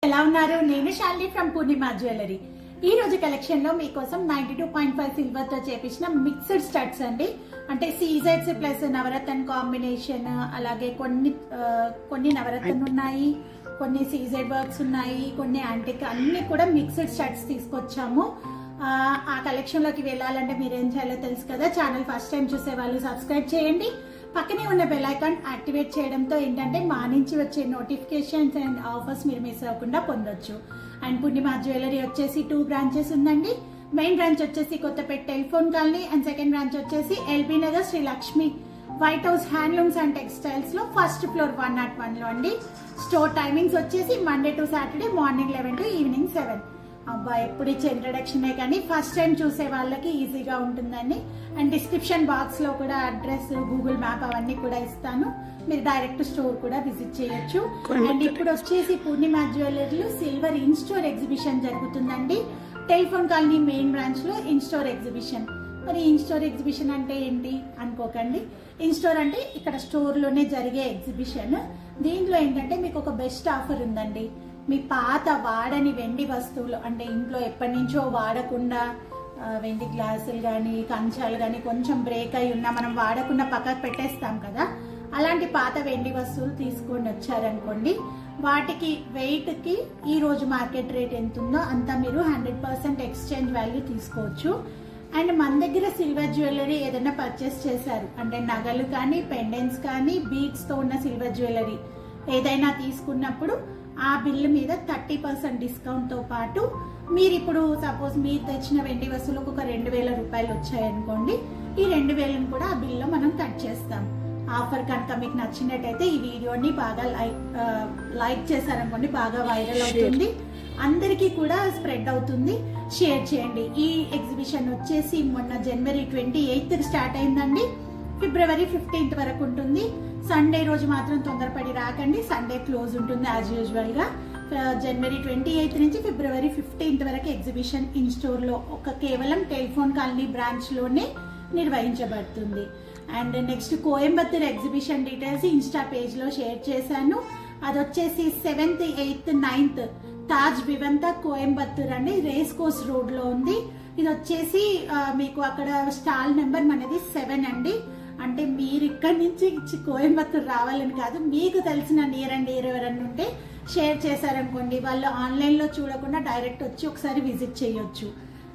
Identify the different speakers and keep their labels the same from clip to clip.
Speaker 1: ఎలా ఉన్నారు? నేను శాలిని ఫ్రమ్ పూర్ణిమ జ్యువెలరీ. ఈ రోజు కలెక్షన్ లో మీకోసం 92.5 సిల్వర్ తో చేపించిన మిక్స్డ్ స్టడ్స్ అండి. అంటే సీజెడ్స్ ప్లస్ నవరత్న కాంబినేషన్, అలాగే కొన్ని నవరత్న ఉన్నాయి, కొన్ని సీజెడ్ వర్క్స్ ఉన్నాయి, కొన్ని యాంటిక్, అన్ని కూడా మిక్స్డ్ స్టడ్స్ తీసుకొచ్చాము. ఆ కలెక్షన్ లోకి వెళ్ళాలంటే మీరేం చేయాలో తెలుసు కదా. ఛానల్ ఫస్ట్ టైం చూసే వాళ్ళు సబ్స్క్రైబ్ చేయండి. పక్కనే ఉన్న బెల్ ఐకాన్ యాక్టివేట్ చేయడంతో ఏంటంటే మా నుంచి వచ్చే నోటిఫికేషన్స్ అండ్ ఆఫర్స్ మీరు మిస్ అవ్వకుండా పొందొచ్చు. అండ్ పూర్ణిమ జ్యువెలరీ వచ్చేసి 2 బ్రాంచెస్ ఉందండి. మెయిన్ బ్రాంచ్ వచ్చేసి Kothapet telephone colony and second branch వచ్చేసి LB Nagar Sri Lakshmi white house handlooms and textiles లో ఫస్ట్ ఫ్లోర్ 101 లో అండి. స్టోర్ టైమింగ్స్ వచ్చేసి Monday to Saturday morning 11 to evening 7. అబ్బా, ఎప్పుడు ఇచ్చే ఇంట్రడక్షనే కానీ ఫస్ట్ టైం చూసే వాళ్ళకి ఈజీగా ఉంటుందండి. అండ్ డిస్క్రిప్షన్ బాక్స్ లో కూడా అడ్రస్, గూగుల్ మ్యాప్ అవన్నీ కూడా ఇస్తాను. మీరు డైరెక్ట్ స్టోర్ కూడా విజిట్ చేయొచ్చు. అండ్ ఇప్పుడు వచ్చేసి పూర్ణిమ జ్యువెలరీలో సిల్వర్ ఇన్ స్టోర్ ఎగ్జిబిషన్ జరుగుతుందండి. టెలిఫోన్ కాలనీ మెయిన్ బ్రాంచ్ లో ఇన్ స్టోర్ ఎగ్జిబిషన్. మరి ఇన్ స్టోర్ ఎగ్జిబిషన్ అంటే ఏంటి అనుకోకండి. ఇన్ స్టోర్ అంటే ఇక్కడ స్టోర్ లోనే జరిగే ఎగ్జిబిషన్. దీంట్లో ఏంటంటే మీకు ఒక బెస్ట్ ఆఫర్ ఉందండి. మీ పాత వాడని వెండి వస్తువులు, అంటే ఇంట్లో ఎప్పటి నుంచో వాడకుండా వెండి గ్లాసులు కానీ కంచాలు కానీ కొంచెం బ్రేక్ అయి ఉన్నా మనం వాడకుండా పక్కకు పెట్టేస్తాం కదా, అలాంటి పాత వెండి వస్తువులు తీసుకొని వచ్చారనుకోండి, వాటికి వెయిట్ కి ఈ రోజు మార్కెట్ రేట్ ఎంత ఉందో అంతా మీరు 100% ఎక్స్చేంజ్ వాల్యూ తీసుకోవచ్చు. అండ్ మన దగ్గర సిల్వర్ జ్యువెలరీ ఏదైనా పర్చేస్ చేశారు అంటే నగలు కానీ పెండెంట్స్ కానీ బీడ్స్ తో ఉన్న సిల్వర్ జ్యువెలరీ ఏదైనా తీసుకున్నప్పుడు ఆ బిల్లు మీద 30% డిస్కౌంట్ తో పాటు మీరు ఇప్పుడు సపోజ్ మీరు తెచ్చిన వెండి వస్తువులకు ఒక 2000 రూపాయలు వచ్చాయనుకోండి, ఈ 2000 కూడా ఆ బిల్లో మనం కట్ చేస్తాం. ఆఫర్ కనుక మీకు నచ్చినట్టయితే ఈ వీడియోని బాగా లైక్ చేశారనుకోండి, బాగా వైరల్ అవుతుంది, అందరికీ కూడా స్ప్రెడ్ అవుతుంది. షేర్ చేయండి. ఈ ఎగ్జిబిషన్ వచ్చేసి మొన్న జనవరి 28 స్టార్ట్ అయిందండి. ఫిబ్రవరి 15 వరకు ఉంటుంది. సండే రోజు మాత్రం తొందరపడి రాకండి, సండే క్లోజ్ ఉంటుంది యాజ్ యూజువల్ గా. జనవరి 28 నుంచి ఫిబ్రవరి 15 వరకు ఎగ్జిబిషన్ ఇన్ స్టోర్ లో కేవలం టెలిఫోన్ కాలనీ బ్రాంచ్ లోనే నిర్వహించబడుతుంది. And next Coimbatore exhibition details Insta page లో షేర్ చేశాను. అది వచ్చేసి 7th, 8th, 9th Taj Vivanta Coimbatore అండి, రేస్ కోర్స్ రోడ్ లో ఉంది. ఇది వచ్చేసి మీకు అక్కడ స్టాల్ నెంబర్ మనది 7 అండి. అంటే మీరు ఇక్కడి నుంచి కోయంబత్తూర్ రావాలని కాదు, మీకు తెలిసిన నియర్ అండ్ డియర్ ఎవరన్నా ఉంటే షేర్ చేశారనుకోండి, వాళ్ళు ఆన్లైన్ లో చూడకుండా డైరెక్ట్ వచ్చి ఒకసారి విజిట్ చేయొచ్చు.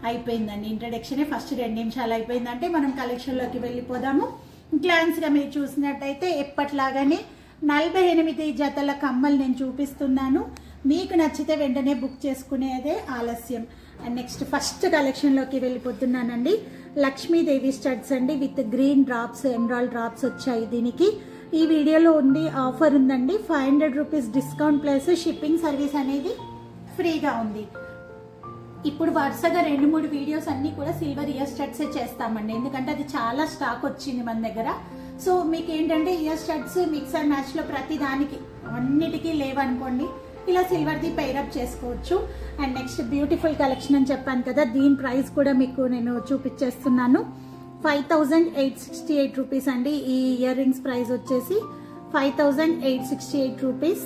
Speaker 1: అయిపోయిందండి ఇంట్రడక్షనే, ఫస్ట్ 2 నిమిషాలు అయిపోయిందంటే మనం కలెక్షన్ లోకి వెళ్ళిపోదాము. గ్లాన్స్ గా మీరు చూసినట్టయితే ఎప్పట్లాగానే 48 జతల కమ్మలు నేను చూపిస్తున్నాను. మీకు నచ్చితే వెంటనే బుక్ చేసుకునేదే ఆలస్యం. అండ్ నెక్స్ట్ ఫస్ట్ కలెక్షన్ లోకి వెళ్ళిపోతున్నానండి. లక్ష్మీదేవి స్టడ్స్ అండి, with green drops, emerald drops వచ్చాయి దీనికి. ఈ వీడియోలో ఉంది ఆఫర్ ఉందండి. 500 rupees discount plus shipping service అనేది ఫ్రీగా ఉంది. ఇప్పుడు వరుసగా 2-3 వీడియోస్ అన్ని కూడా సిల్వర్ ఇయర్ స్టడ్స్ చేస్తామండి, ఎందుకంటే అది చాలా స్టాక్ వచ్చింది మన దగ్గర. సో మీకు ఏంటంటే year studs mix and match లో ప్రతి దానికి అన్నిటికీ లేవనుకోండి, ఇలా సిల్వర్ది పెయిరప్ చేసుకోవచ్చు. అండ్ నెక్స్ట్ బ్యూటిఫుల్ కలెక్షన్ అని చెప్పాను కదా, దీని ప్రైస్ కూడా మీకు నేను చూపించేస్తున్నాను. 5868 రూపీస్ అండి. ఈ ఇయర్ రింగ్స్ ప్రైస్ వచ్చేసి 5868 రూపీస్.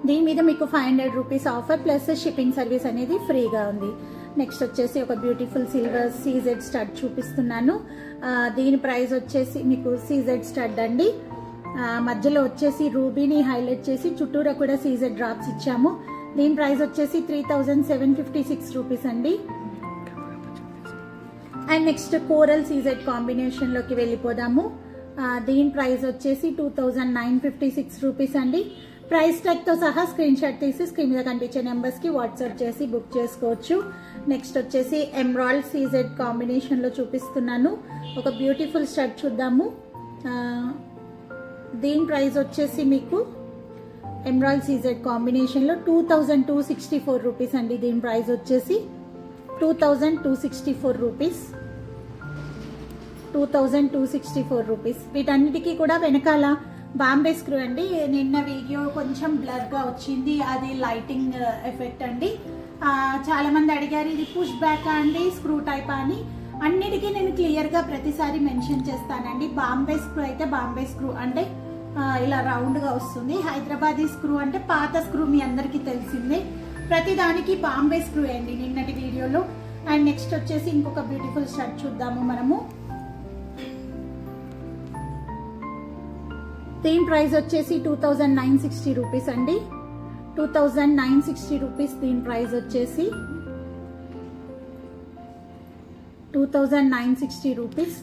Speaker 1: దీని మీద మీకు 500 rupees offer plus shipping service అనేది ఫ్రీగా ఉంది. నెక్స్ట్ వచ్చేసి ఒక బ్యూటిఫుల్ సిల్వర్ సీజెడ్ స్టడ్ చూపిస్తున్నాను. దీని ప్రైస్ వచ్చేసి మీకు సీజెడ్ స్టడ్ అండి, మధ్యలో వచ్చేసి రూబీని హైలైట్ చేసి చుట్టూరా కూడా సీజెడ్ డ్రాప్స్ ఇచ్చాము. దీని ప్రైస్ వచ్చేసి 3756 రూపీస్ అండి. And next coral CZ combination లోకి వెళ్ళిపోదాము. దీని ప్రైస్ వచ్చేసి 2956 రూపీస్ అండి. ప్రైస్ ట్యాగ్ తో సహా స్క్రీన్ షాట్ తీసి స్క్రీన్ మీద కనిపించే నెంబర్స్ కి వాట్సాప్ చేసి బుక్ చేసుకోవచ్చు. నెక్స్ట్ వచ్చేసి ఎమరాల్డ్ సీజెడ్ కాంబినేషన్ లో చూపిస్తున్నాను. ఒక బ్యూటిఫుల్ స్టడ్ చూద్దాము. దీని ప్రైస్ వచ్చేసి మీకు ఎమరాల్డ్ సీజెడ్ కాంబినేషన్ లో 2264 రూపీస్ అండి. దీని ప్రైస్ వచ్చేసి 2264 రూపీస్. 2264 రూపీస్. వీటన్నిటికీ కూడా వెనకాల బాంబే స్క్రూ అండి. నిన్న వీడియో కొంచెం బ్లర్ గా వచ్చింది, అది లైటింగ్ ఎఫెక్ట్ అండి. చాలా మంది అడిగారు ఇది పుష్ బ్యాక్ అండి, స్క్రూ టైప్ అని. అన్నిటికీ నేను క్లియర్ గా ప్రతిసారి మెన్షన్ చేస్తానండి. బాంబే స్క్రూ అయితే బాంబే స్క్రూ అంటే ఇలా రౌండ్ గా వస్తుంది. హైదరాబాదీ స్క్రూ అంటే పాత స్క్రూ మీ అందరికి తెలిసిందే. ప్రతి దానికి బాంబే స్క్రూ అండి నిన్నటి వీడియోలో. అండ్ నెక్స్ట్ వచ్చేసి ఇంకొక బ్యూటిఫుల్ స్టడ్ చూద్దాము మనము. దీని ప్రైస్ వచ్చేసి 2960 రూపీస్ అండి. 2960 రూపీస్ దీని ప్రైస్ వచ్చేసి 2960 రూపీస్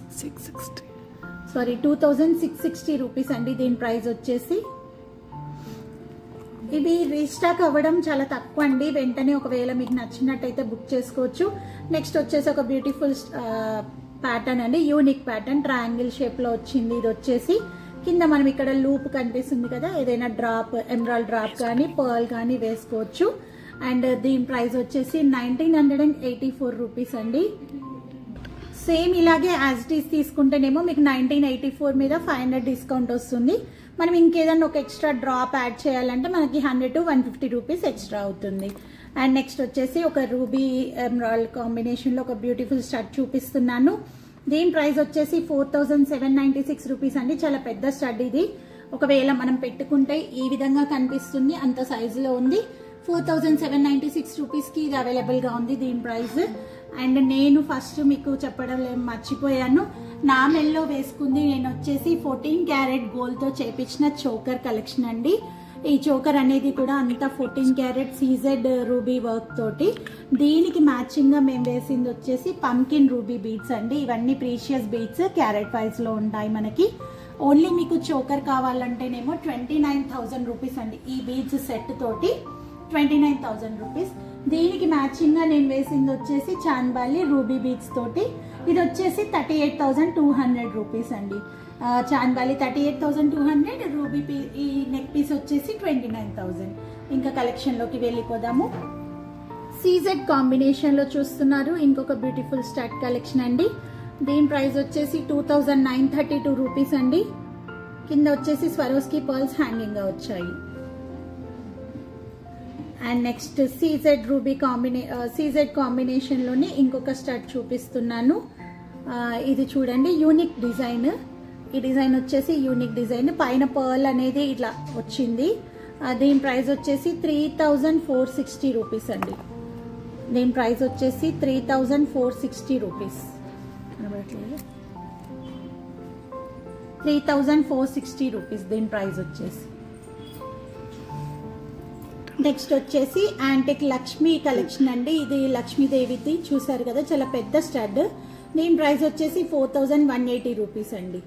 Speaker 1: 2660 రూపీస్ అండి దీని ప్రైస్ వచ్చేసి. ఇవి రీస్టాక్ అవ్వడం చాలా తక్కువ అండి. వెంటనే ఒకవేళ మీకు నచ్చినట్టయితే బుక్ చేసుకోవచ్చు. నెక్స్ట్ వచ్చేసి ఒక బ్యూటిఫుల్ ప్యాటర్న్ అండి, యూనిక్ ప్యాటర్న్, ట్రయాంగిల్ షేప్ లో వచ్చింది. ఇది వచ్చేసి కింద మనం ఇక్కడ లూప్ కనిపిస్తుంది కదా, ఏదైనా డ్రాప్, ఎమరాల్డ్ డ్రాప్ కానీ పర్ల్ కానీ వేసుకోవచ్చు. అండ్ దీని ప్రైస్ వచ్చేసి 1984 రూపీస్ అండి. సేమ్ ఇలాగే యాజ్ ఇట్ ఈస్ తీసుకుంటేనేమో మీకు 1984 మీద 500 డిస్కౌంట్ వస్తుంది. మనం ఇంకేదన్నా ఒక ఎక్స్ట్రా డ్రాప్ యాడ్ చేయాలంటే మనకి 100 to 150 రూపీస్ ఎక్స్ట్రా అవుతుంది. అండ్ నెక్స్ట్ వచ్చేసి ఒక రూబీ ఎమరాల్డ్ కాంబినేషన్ లో ఒక బ్యూటిఫుల్ స్టడ్ చూపిస్తున్నాను. దీని ప్రైస్ వచ్చేసి 4796 రూపీస్ అండి. చాలా పెద్ద స్టడ్ ఇది. ఒకవేళ మనం పెట్టుకుంటే ఈ విధంగా కనిపిస్తుంది, అంత సైజులో ఉంది. 4796 రూపీస్ కి ఇది అవైలబుల్ గా ఉంది దీని ప్రైస్. అండ్ నేను ఫస్ట్ మీకు చెప్పడం మర్చిపోయాను, నా మెల్లో వేసుకుంది నేను వచ్చేసి 14 క్యారెట్ గోల్డ్ తో చేపించిన చోకర్ కలెక్షన్ అండి. ఈ చోకర్ అనేది కూడా అంతా 14 క్యారెట్ సీజెడ్ రూబీ వర్క్ తోటి. దీనికి మ్యాచింగ్ గా మేము వేసింది వచ్చేసి పంకిన్ రూబీ బీడ్స్ అండి. ఇవన్నీ ప్రీషియస్ బీడ్స్ క్యారెట్ వైజ్ లో ఉంటాయి మనకి. ఓన్లీ మీకు చోకర్ కావాలంటేనేమో 29,000 రూపీస్ అండి. ఈ బీడ్స్ సెట్ తోటి 29,000 రూపీస్. దీనికి మ్యాచింగ్ గా నేను వేసింది వచ్చేసి చాన్బాలి రూబీ బీడ్స్ తోటి. ఇది వచ్చేసి 38,200 రూపీస్ అండి. చాన్బాలి 38,200, రూబీ ఈ నెక్ పీస్ వచ్చేసి 29,000. ఇంకా కలెక్షన్ లోకి వెళ్ళిపోదాము. సీజెడ్ కాంబినేషన్ లో చూస్తున్నారు ఇంకొక బ్యూటిఫుల్ స్టడ్ కలెక్షన్ అండి. దీని ప్రైస్ వచ్చేసి 2932 రూపీస్ అండి. కింద వచ్చేసి స్వరోస్కి పర్ల్స్ హ్యాంగింగ్ గా వచ్చాయి. And next CZ ruby CZ combination లోని ఇంకొక స్టడ్ చూపిస్తున్నాను. ఇది చూడండి, యూనిక్ డిజైన్. ఈ డిజైన్ వచ్చేసి యూనిక్ డిజైన్, పైన పర్ల్ అనేది ఇట్లా వచ్చింది. దీని ప్రైస్ వచ్చేసి 3460 రూపీస్ అండి. దీని ప్రైస్ వచ్చేసి 3460 రూపీస్. 3460 రూపీస్ దీని ప్రైస్ వచ్చేసి. నెక్స్ట్ వచ్చేసి యాంటిక్ లక్ష్మీ కలెక్షన్ అండి. ఇది లక్ష్మీదేవిది చూసారు కదా, చాలా పెద్ద స్టడ్. దీని ప్రైస్ వచ్చేసి 4180 రూపీస్ అండి.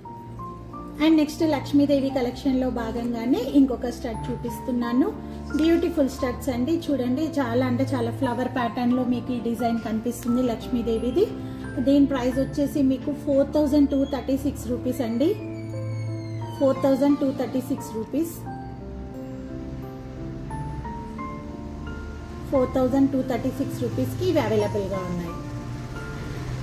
Speaker 1: అండ్ నెక్స్ట్ లక్ష్మీదేవి కలెక్షన్ లో భాగంగానే ఇంకొక స్టడ్ చూపిస్తున్నాను. బ్యూటిఫుల్ స్టడ్స్ అండి. చూడండి, చాలా అంటే చాలా ఫ్లవర్ ప్యాటర్న్ లో మీకు ఈ డిజైన్ కనిపిస్తుంది లక్ష్మీదేవిది. దీని ప్రైస్ వచ్చేసి మీకు 4236 రూపీస్ అండి. 4236 రూపీస్. 4236 రూపీస్ కి ఇవి అవైలబుల్ గా ఉన్నాయి.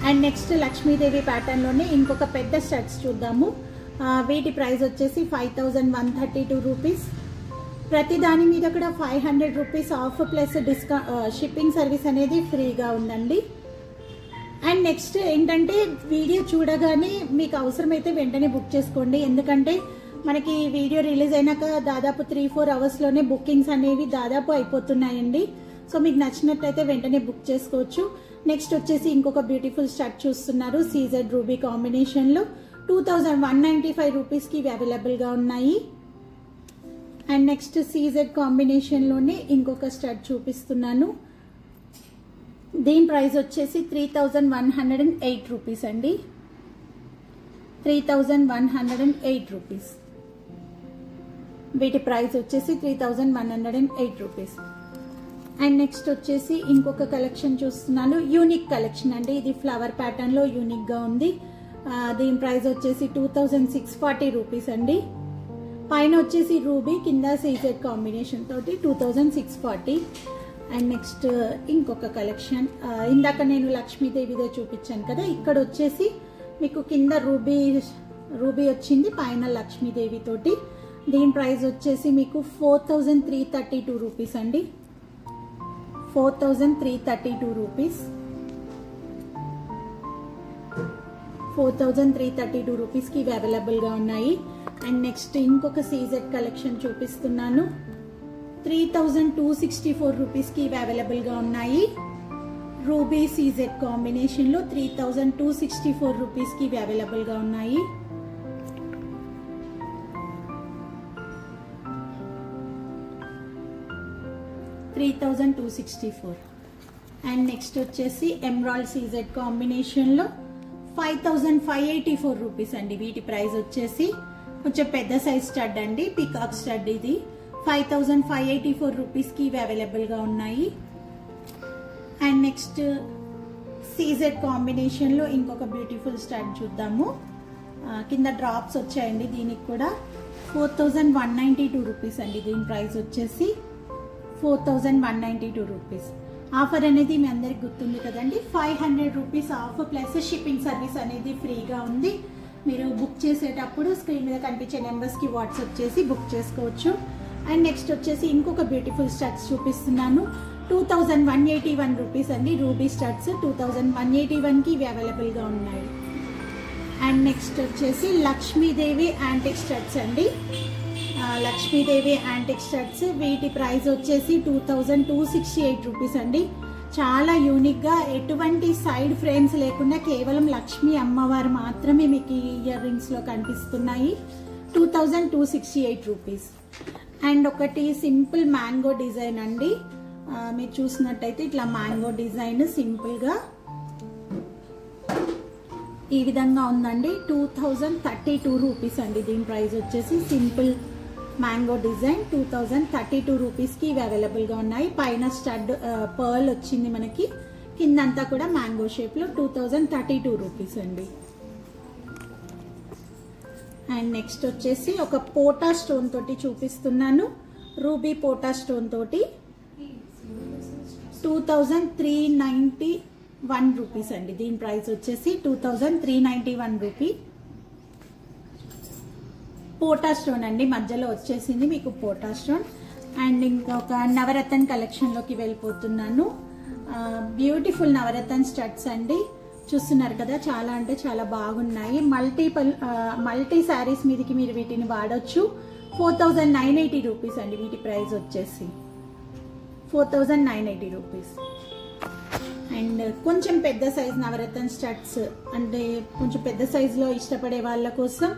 Speaker 1: అండ్ నెక్స్ట్ లక్ష్మీదేవి ప్యాటర్న్ లోనే ఇంకొక పెద్ద స్టడ్స్ చూద్దాము. వీటి ప్రైస్ వచ్చేసి 5132 రూపీస్. ప్రతి దాని మీద కూడా 500 rupees of plus shipping service అనేది ఫ్రీగా ఉందండి. అండ్ నెక్స్ట్ ఏంటంటే వీడియో చూడగానే మీకు అవసరమైతే వెంటనే బుక్ చేసుకోండి. ఎందుకంటే మనకి వీడియో రిలీజ్ అయినాక దాదాపు 3-4 అవర్స్ లోనే బుకింగ్స్ అనేవి దాదాపు అయిపోతున్నాయండి. సో మీకు నచ్చినట్లయితే వెంటనే బుక్ చేసుకోవచ్చు. నెక్స్ట్ వచ్చేసి ఇంకొక బ్యూటిఫుల్ స్టడ్ చూస్తున్నారు సీజెడ్ రూబీ కాంబినేషన్ లో. 2195 రూపీస్ కి ఇవి అవైలబుల్ గా ఉన్నాయి. అండ్ నెక్స్ట్ సీజెడ్ కాంబినేషన్ లోనే ఇంకొక స్టడ్ చూపిస్తున్నాను. దీని ప్రైస్ వచ్చేసి 3108 రూపీస్ అండి. 3108 రూపీస్. వీటి ప్రైస్ వచ్చేసి 3108 రూపీస్. అండ్ నెక్స్ట్ వచ్చేసి ఇంకొక కలెక్షన్ చూస్తున్నాను, యూనిక్ కలెక్షన్ అండి. ఇది ఫ్లవర్ ప్యాటర్న్ లో యూనిక్ గా ఉంది. దీని ప్రైస్ వచ్చేసి 2640 రూపీస్ అండి. పైన వచ్చేసి రూబీ, కింద సీజెడ్ కాంబినేషన్ తోటి 2640. అండ్ నెక్స్ట్ ఇంకొక కలెక్షన్, ఇందాక నేను లక్ష్మీదేవిదే చూపించాను కదా, ఇక్కడ వచ్చేసి మీకు కింద రూబీ వచ్చింది, పైన లక్ష్మీదేవి తోటి. దీని ప్రైస్ వచ్చేసి మీకు 4332 రూపీస్ అండి. 4332 రూపీస్. 4332 రూపీస్కి ఇవి అవైలబుల్గా ఉన్నాయి. అండ్ నెక్స్ట్ ఇంకొక సీజెడ్ కలెక్షన్ చూపిస్తున్నాను. 3264 రూపీస్కి ఇవి అవైలబుల్గా ఉన్నాయి. రూబీ సీజెడ్ కాంబినేషన్లో 3264 రూపీస్కి ఇవి అవైలబుల్గా ఉన్నాయి. అండ్ నెక్స్ట్ వచ్చేసి ఎమరాల్డ్ సీజెడ్ కాంబినేషన్లో 5584 రూపీస్ అండి. వీటి ప్రైస్ వచ్చేసి కొంచెం పెద్ద సైజ్ స్టడ్ అండి, పీకాక్ స్టడ్. ఇది 5584 రూపీస్కి ఇవి అవైలబుల్గా ఉన్నాయి. అండ్ నెక్స్ట్ సీజెడ్ కాంబినేషన్లో ఇంకొక బ్యూటిఫుల్ స్టడ్ చూద్దాము. కింద డ్రాప్స్ వచ్చాయండి. దీనికి కూడా 4192 రూపీస్ అండి. దీని ప్రైస్ వచ్చేసి 4192 రూపీస్. ఆఫర్ అనేది మీ అందరికి గుర్తుంది కదండి. 500 rupees of plus shipping service అనేది ఫ్రీగా ఉంది. మీరు బుక్ చేసేటప్పుడు స్క్రీన్ మీద కనిపించే నెంబర్స్కి వాట్సాప్ చేసి బుక్ చేసుకోవచ్చు. అండ్ నెక్స్ట్ వచ్చేసి ఇంకొక బ్యూటిఫుల్ స్టడ్స్ చూపిస్తున్నాను. 2181 రూపీస్ అండి. రూబీ స్టడ్స్ 2181కి ఇవి అవైలబుల్గా ఉన్నాయి. అండ్ నెక్స్ట్ వచ్చేసి లక్ష్మీదేవి యాంటిక్ స్టడ్స్ అండి. లక్ష్మీదేవి యాంటిక్ స్టడ్స్ వీటి ప్రైస్ వచ్చేసి 2268 రూపీస్ అండి. చాలా యూనిక్గా ఎటువంటి సైడ్ ఫ్రేమ్స్ లేకుండా కేవలం లక్ష్మీ అమ్మవారు మాత్రమే మీకు ఈ ఇయర్ రింగ్స్లో కనిపిస్తున్నాయి. 2268 రూపీస్. అండ్ ఒకటి సింపుల్ మ్యాంగో డిజైన్ అండి. మీరు చూసినట్టయితే ఇట్లా మ్యాంగో డిజైన్ సింపుల్గా ఈ విధంగా ఉందండి. 2032 రూపీస్ అండి. దీని ప్రైస్ వచ్చేసి సింపుల్ మ్యాంగో డిజైన్ 2032 రూపీస్కి ఇవి అవైలబుల్గా ఉన్నాయి. పైన స్టడ్ పర్ల్ వచ్చింది మనకి, కిందంతా కూడా మ్యాంగో షేప్లో 2032 రూపీస్ అండి. అండ్ నెక్స్ట్ వచ్చేసి ఒక పోటా స్టోన్ తోటి చూపిస్తున్నాను. రూబీ పోటా స్టోన్ తోటి 2391 రూపీస్ అండి. దీని ప్రైస్ వచ్చేసి 2391 రూపీ. పోటా స్టోన్ అండి, మధ్యలో వచ్చేసింది మీకు పోటా స్టోన్. అండ్ ఇంకొక నవరత్న కలెక్షన్లోకి వెళ్ళిపోతున్నాను. బ్యూటిఫుల్ నవరత్న స్టడ్స్ అండి. చూస్తున్నారు కదా, చాలా అంటే చాలా బాగున్నాయి. మల్టీ శారీస్ మీదకి మీరు వీటిని వాడచ్చు. 4980 రూపీస్ అండి. వీటి ప్రైస్ వచ్చేసి 4980 రూపీస్. అండ్ కొంచెం పెద్ద సైజ్ నవరత్న స్టడ్స్ అంటే కొంచెం పెద్ద సైజులో ఇష్టపడే వాళ్ళ కోసం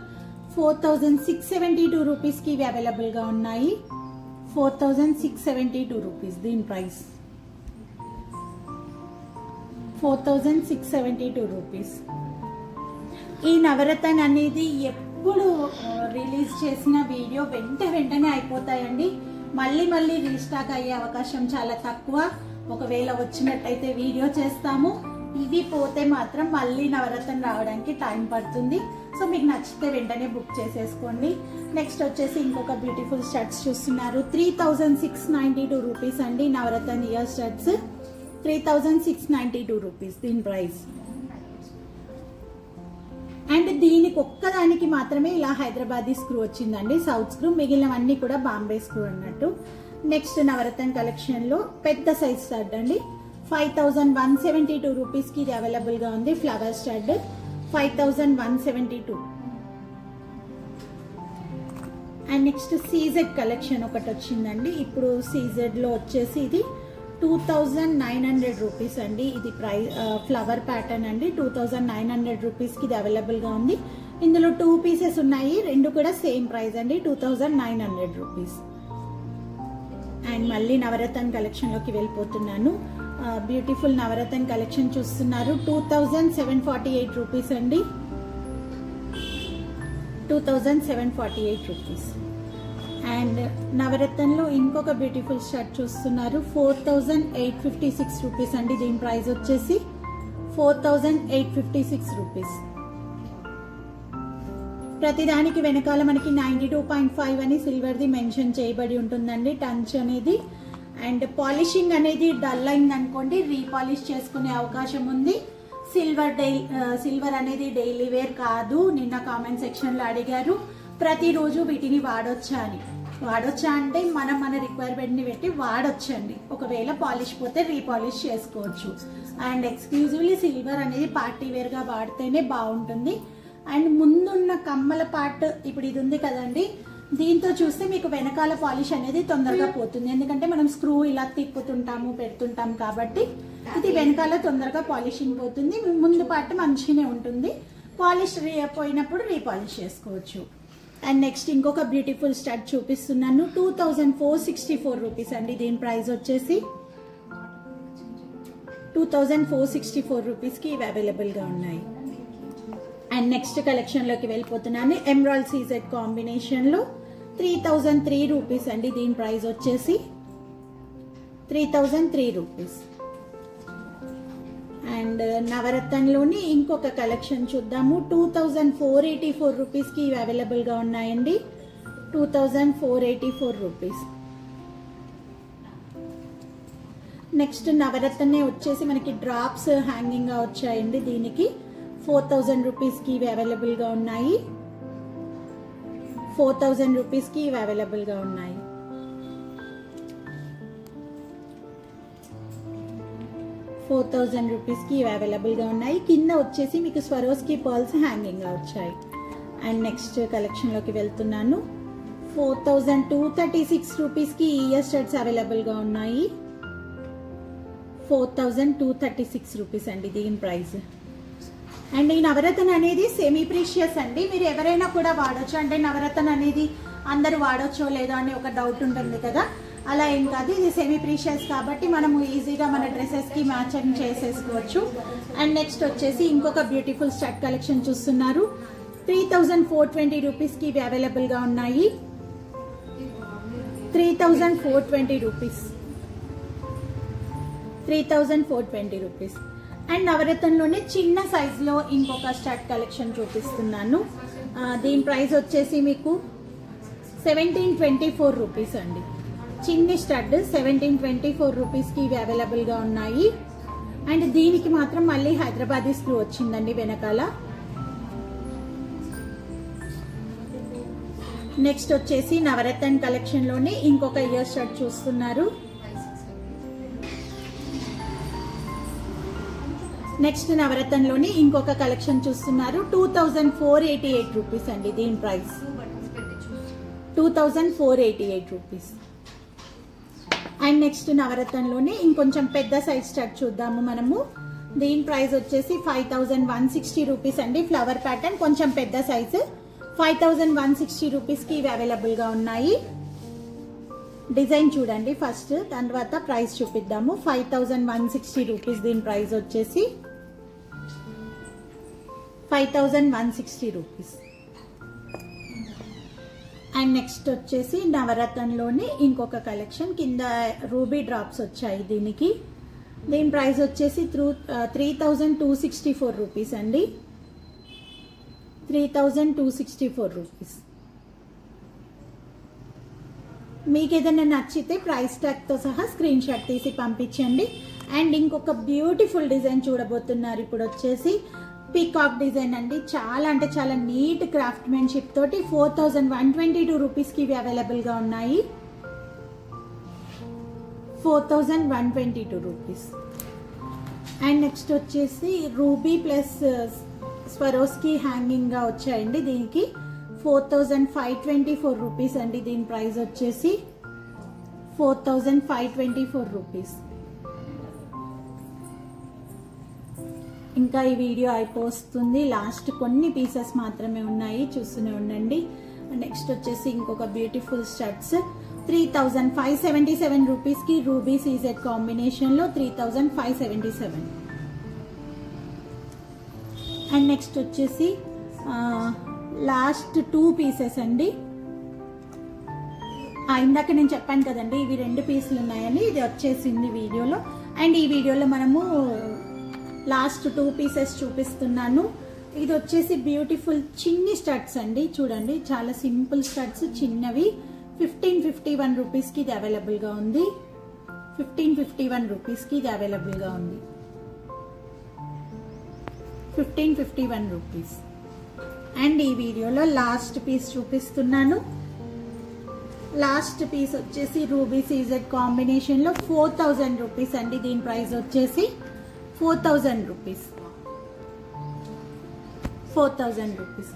Speaker 1: 4672 రూపీస్కి ఇవి అవైలబుల్గా ఉన్నాయి. 4672 రూపీస్ దీని ప్రైస్. 4672 రూపీస్. ఈ నవరత్న అనేది ఎప్పుడు రిలీజ్ చేసిన వీడియో వెంటనే అయిపోతాయండి. మళ్ళీ రీస్టాక్ అయ్యే అవకాశం చాలా తక్కువ. ఒకవేళ వచ్చినట్టయితే వీడియో చేస్తాము. ఇవి పోతే మాత్రం మళ్ళీ నవరత్న రావడానికి టైం పడుతుంది. సో మీకు నచ్చితే వెంటనే బుక్ చేసేసుకోండి. నెక్స్ట్ వచ్చేసి ఇంకొక బ్యూటిఫుల్ స్టడ్స్ చూస్తున్నారు. 3692 రూపీస్ అండి. నవరత్న ఇయర్ స్టడ్స్ 3692 రూపీస్ దీని ప్రైస్. అండ్ దీనికి ఒక్కదానికి మాత్రమే ఇలా హైదరాబాదీ స్క్రూ వచ్చిందండి, సౌత్ స్క్రూ. మిగిలినవన్నీ కూడా బాంబే స్క్రూ అన్నట్టు. నెక్స్ట్ నవరత్న కలెక్షన్ లో పెద్ద సైజ్ స్టడ్ అండి. 5172 రూపీస్కి ఇది అవైలబుల్గా ఉంది. Flower stud 5172. And next CZ collection ఒకటి వచ్చిందండి. ఇప్పుడు సీజెడ్ లో వచ్చేసి ఇది 2900 రూపీస్ అండి. ఇది ప్రైస్ ఫ్లవర్ ప్యాటర్న్ అండి. 2900 రూపీస్కి ఇది అవైలబుల్గా ఉంది. ఇందులో 2 పీసెస్ ఉన్నాయి. రెండు కూడా సేమ్ ప్రైస్ అండి, 2900 రూపీస్. అండ్ మళ్ళీ నవరత్న కలెక్షన్లోకి వెళ్ళిపోతున్నాను. బ్యూటిఫుల్ నవరత్న కలెక్షన్ చూస్తున్నారు. 2748 రూపీస్ అండి. 2748 రూపీస్. అండ్ నవరత్నంలో ఇంకొక బ్యూటిఫుల్ షర్ట్ చూస్తున్నారు. 4856 రూపీస్ అండి. దీని ప్రైస్ వచ్చేసి 4856 రూపీస్. ప్రతిదానికి వెనకాల మనకి 92.5 అని సిల్వర్ది మెన్షన్ చేయబడి ఉంటుందండి టంచ్ అనేది. అండ్ పాలిషింగ్ అనేది డల్ అయింది అనుకోండి, రీపాలిష్ చేసుకునే అవకాశం ఉంది. సిల్వర్ అనేది డైలీ వేర్ కాదు. నిన్న కామెంట్ సెక్షన్ లో అడిగారు ప్రతిరోజు వీటిని వాడొచ్చా అని. వాడొచ్చా అంటే మనం మన రిక్వైర్మెంట్ని పెట్టి వాడొచ్చండి. ఒకవేళ పాలిష్ పోతే రీపాలిష్ చేసుకోవచ్చు. అండ్ ఎక్స్క్లూజివ్లీ సిల్వర్ అనేది పార్టీ వేర్గా వాడితేనే బాగుంటుంది. అండ్ ముందున్న కమ్మల పార్ట్ ఇప్పుడు ఇది ఉంది కదండి, దీంతో చూస్తే మీకు వెనకాల పాలిష్ అనేది తొందరగా పోతుంది. ఎందుకంటే మనం స్క్రూ ఇలా తిప్పుతుంటాము పెడుతుంటాం కాబట్టి ఇది వెనకాల తొందరగా పాలిషింగ్ పోతుంది. ముందు పార్ట్ మంచిగానే ఉంటుంది. పాలిష్ పోయినప్పుడు రీపాలిష్ చేసుకోవచ్చు. అండ్ నెక్స్ట్ ఇంకొక బ్యూటిఫుల్ స్టడ్ చూపిస్తున్నాను. 2464 రూపీస్ అండి. దీని ప్రైస్ వచ్చేసి 2464 రూపీస్కి ఇవి అవైలబుల్గా ఉన్నాయి. అండ్ నెక్స్ట్ కలెక్షన్లోకి వెళ్ళిపోతున్నాను. ఎమరాల్డ్ సీజెడ్ కాంబినేషన్లో 3003 రూపీస్ అండి. దీని ప్రైస్ వచ్చేసి 3003 రూపీస్. అండ్ నవరత్నంలోని ఇంకొక కలెక్షన్ చూద్దాము. 2484 రూపీస్కి ఇవి అవైలబుల్గా ఉన్నాయండి. 2484 రూపీస్. నెక్స్ట్ నవరత్నే వచ్చేసి మనకి డ్రాప్స్ హ్యాంగింగ్గా వచ్చాయండి. దీనికి 4000 రూపీస్కి ఇవి అవైలబుల్గా ఉన్నాయి. 4000 రూపీస్కి ఇవి అవైలబుల్గా ఉన్నాయి. రూపీస్కి ఇవి అవైలబుల్గా ఉన్నాయి. కింద వచ్చేసి మీకు స్వరోస్కి పర్ల్స్ హ్యాంగింగ్గా వచ్చాయి. అండ్ నెక్స్ట్ కలెక్షన్లోకి వెళ్తున్నాను. 4236 రూపీస్కి ఇయర్ స్టడ్స్ అవైలబుల్గా ఉన్నాయి. 4236 రూపీస్ అండి దీని ప్రైస్. అండ్ ఈ నవరత్న అనేది సెమీ ప్రీషియస్ అండి. మీరు ఎవరైనా కూడా వాడచ్చు. అంటే నవరత్న అనేది అందరూ వాడచ్చో లేదో అని ఒక డౌట్ ఉంటుంది కదా, అలా ఏం కాదు. ఇది సెమీ ప్రీషియస్ కాబట్టి మనము ఈజీగా మన డ్రెస్సెస్కి మ్యాచింగ్ చేసేసుకోవచ్చు. అండ్ నెక్స్ట్ వచ్చేసి ఇంకొక బ్యూటిఫుల్ స్టడ్ కలెక్షన్ చూస్తున్నారు. 3420 రూపీస్కి ఇవి అవైలబుల్గా ఉన్నాయి. 3420 రూపీస్. 3420 రూపీస్. అండ్ నవరత్నంలోనే చిన్న సైజులో ఇంకొక స్టడ్ కలెక్షన్ చూపిస్తున్నాను. దీని ప్రైస్ వచ్చేసి మీకు 1724 రూపీస్ అండి. చిన్ని స్టడ్ 1724 రూపీస్కి ఇవి అవైలబుల్గా ఉన్నాయి. అండ్ దీనికి మాత్రం మళ్ళీ హైదరాబాదీ స్క్రూ వచ్చిందండి వెనకాల. నెక్స్ట్ వచ్చేసి నవరత్న కలెక్షన్లోనే ఇంకొక ఇయర్ స్టడ్ చూస్తున్నారు. నెక్స్ట్ నవరత్నంలోని ఇంకొక కలెక్షన్ చూస్తున్నారు. 2488 రూపీస్ అండి దీని ప్రైస్. 2488 రూపీస్. అండ్ నెక్స్ట్ నవరత్నంలోనే ఇంకొంచెం పెద్ద సైజ్ స్టడ్ చూద్దాము మనము. దీని ప్రైస్ వచ్చేసి 5160 రూపీస్ అండి. ఫ్లవర్ ప్యాటర్న్ కొంచెం పెద్ద సైజు. 5160 రూపీస్కి ఇవి అవైలబుల్గా ఉన్నాయి. డిజైన్ చూడండి ఫస్ట్, దాని తర్వాత ప్రైస్ చూపిద్దాము. 5160 రూపీస్ దీని ప్రైస్ వచ్చేసి 5160 రూపీస్. అండ్ నెక్స్ట్ వచ్చేసి నవరత్నంలోని ఇంకొక కలెక్షన్. కింద రూబీ డ్రాప్స్ వచ్చాయి దీనికి. దీని ప్రైస్ వచ్చేసి 3264 రూపీస్ అండి. 3264 రూపీస్. మీకు ఏదైనా నచ్చితే ప్రైస్ ట్యాగ్తో సహా స్క్రీన్ షాట్ తీసి పంపించండి. అండ్ ఇంకొక బ్యూటిఫుల్ డిజైన్ చూడబోతున్నారు. ఇప్పుడు వచ్చేసి పీకాక్ డిజైన్ అండి. చాలా అంటే చాలా నీట్ క్రాఫ్ట్మెన్షిప్ తోటి 4122 రూపీస్కి ఇవి అవైలబుల్గా ఉన్నాయి. 4122 రూపీస్. అండ్ నెక్స్ట్ వచ్చేసి రూబీ ప్లస్ స్వరోస్కి హ్యాంగింగ్గా వచ్చాయండి. దీనికి 4524 రూపీస్ అండి. దీని ప్రైస్ వచ్చేసి 4524 రూపీస్. ఇంకా ఈ వీడియో అయిపోతుంది. లాస్ట్ కొన్ని పీసెస్ మాత్రమే ఉన్నాయి, చూస్తూనే ఉండండి. నెక్స్ట్ వచ్చేసి ఇంకొక బ్యూటిఫుల్ స్టడ్స్ 3577 రూపీస్కి రూబీ సీజెడ్ కాంబినేషన్లో 3577. అండ్ నెక్స్ట్ వచ్చేసి లాస్ట్ 2 పీసెస్ అండి. ఇందాక నేను చెప్పాను కదండి ఇవి 2 పీసులు ఉన్నాయని, ఇది వచ్చేసింది వీడియోలో. అండ్ ఈ వీడియోలో మనము లాస్ట్ 2 పీసెస్ చూపిస్తున్నాను. ఇది వచ్చేసి బ్యూటిఫుల్ చిన్ని స్టడ్స్ అండి. చూడండి చాలా సింపుల్ స్టడ్స్ చిన్నవి. 1551 రూపీస్కి ఇది అవైలబుల్గా ఉంది. 1551 రూపీస్కి ఇది అవైలబుల్గా ఉంది. 1551 రూపీస్. అండ్ ఈ వీడియోలో లాస్ట్ పీస్ చూపిస్తున్నాను. లాస్ట్ పీస్ వచ్చేసి రూబీ సీజెడ్ కాంబినేషన్లో 4000 రూపీస్ అండి. దీని ప్రైస్ వచ్చేసి 4000 రూపీస్. 4000 రూపీస్.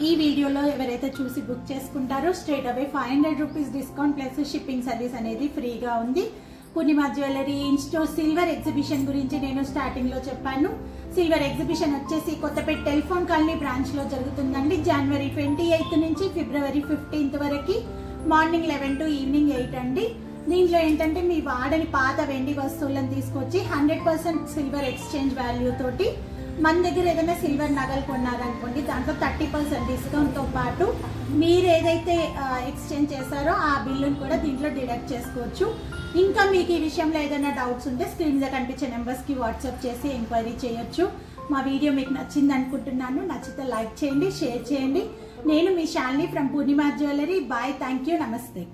Speaker 1: ఈ వీడియోలో ఎవరైతే చూసి బుక్ చేసుకుంటారో straight away 500 rupees discount plus shipping service అనేది ఫ్రీగా ఉంది. పూర్ణిమ జ్యువెలరీ ఇన్స్టోర్ సిల్వర్ ఎగ్జిబిషన్ గురించి నేను స్టార్టింగ్ లో చెప్పాను. సిల్వర్ ఎగ్జిబిషన్ వచ్చేసి కొత్తపేట టెలిఫోన్ కాలనీ బ్రాంచ్ లో జరుగుతుందండి. జనవరి 28 నుంచి ఫిబ్రవరి 15 వరకు మార్నింగ్ 11 టు ఈవినింగ్ 8 అండి. దీంట్లో ఏంటంటే మీ వాడని పాత వెండి వస్తువులను తీసుకొచ్చి 100% సిల్వర్ ఎక్స్చేంజ్ వాల్యూ తోటి మన దగ్గర ఏదైనా సిల్వర్ నగలు కొన్నారనుకోండి, దాంట్లో 30% డిస్కౌంట్ తో పాటు మీరు ఏదైతే ఎక్స్చేంజ్ చేశారో ఆ బిల్లును కూడా దీంట్లో డిడక్ట్ చేసుకోవచ్చు. ఇంకా మీకు ఈ విషయంలో ఏదైనా డౌట్స్ ఉంటే స్క్రీన్ మీద కనిపించే నెంబర్స్ కి వాట్సాప్ చేసి ఎంక్వైరీ చేయొచ్చు. మా వీడియో మీకు నచ్చింది అనుకుంటున్నాను. నచ్చితే లైక్ చేయండి, షేర్ చేయండి. నేను మీ Shalini from Purnima jewellery. Bye, thank you, నమస్తే.